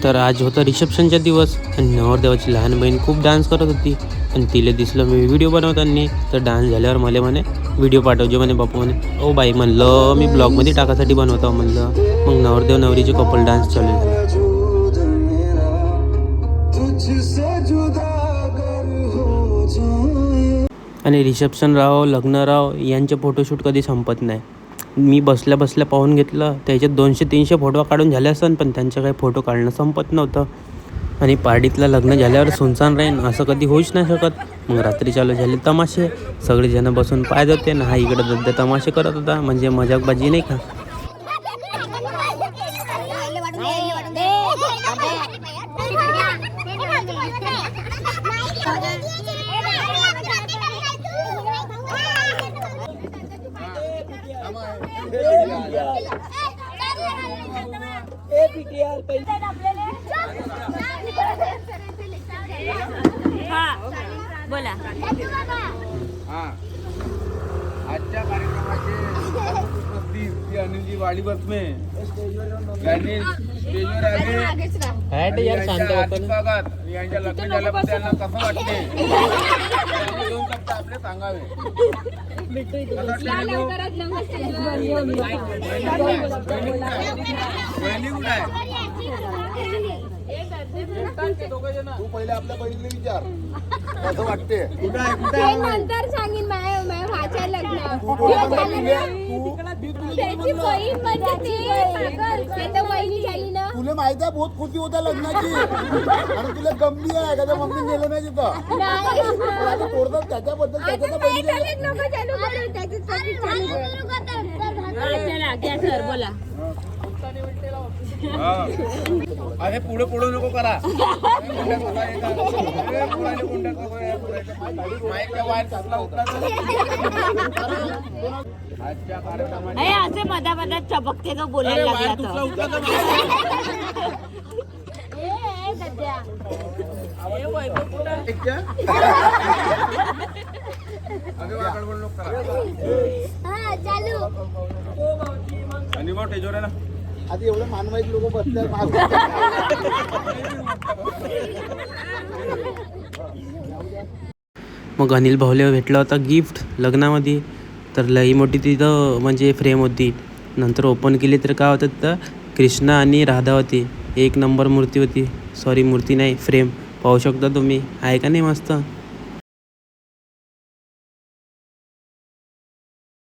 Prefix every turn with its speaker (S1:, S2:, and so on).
S1: तर आज होता रिसेप्शनचा दिवस आणि नवरदेवाची लहान बहीण खूप डान्स करत होती आणि तिला दिसलं मी व्हिडिओ बनवताना. तर डान्स झाल्यावर मला म्हणे व्हिडिओ पाठवजे म्हणे बापू म्हणे. ओ बाई म्हणलं मी ब्लॉगमध्ये टाकासाठी बनवतो म्हणलं. मग नवरदेव नवरीचे कपल डान्स चालू झाले. आणि रिसेप्शन राहो लग्न राहो यांचे फोटोशूट कधी संपत नाही. मी बसल्या बसल्या पाहून घेतलं त्याच्यात 200-300 फोटो काढून झाले असन, पण त्यांचे काही फोटो काढणं संपत नव्हतं. आणि पार्टीतलं लग्न झाल्यावर सुनसान राहीन असं कधी होऊच नाही शकत. मग रात्री चालू झाले तमाशे. सगळेजण बसून पाहत होते ना हा इकडं सध्या तमाशे करत होता, म्हणजे मजाकबाजी नाही का.
S2: बोला.
S3: आजच्या कार्यक्रमाचे अनिलजी वाडी बसमे यांनी स्टेजवर आले यांच्या लग्न झाल्यावर त्यांना कसं वाटते दोन शब्द आपले सांगावे. बहिणी कुठे आहे? तू पहिले आपल्या बहिणीला विचार कसं वाटते.
S4: नंतर सांगेन माझ्या भाच्या लग्न त्याची बहीण म्हणजे बहिणी झाली ना.
S3: तुला माहिती आहे बहुत खुशी होत्या लग्नाची आणि तुला गमली आहे का मम्मी गेलं नाही तिथं थोडं त्याच्याबद्दल
S2: बोला.
S3: अरे पुढे पुढे नको करा.
S2: असे मधा मधात चपकते का बोलायला लागला
S3: आणि मग टेजवर आहे ना आधी एवढे मानवाईक लोक बसतात.
S1: मग अनिल भाऊला भेटला होता गिफ्ट लग्नामध्ये. तर लई मोठी तिथं म्हणजे फ्रेम होती. नंतर ओपन केली तर काय होतं तर कृष्णा आणि राधा होती. एक नंबर मूर्ती होती. सॉरी मूर्ती नाही फ्रेम. पाहू शकता तुम्ही आहे का नाही मस्त.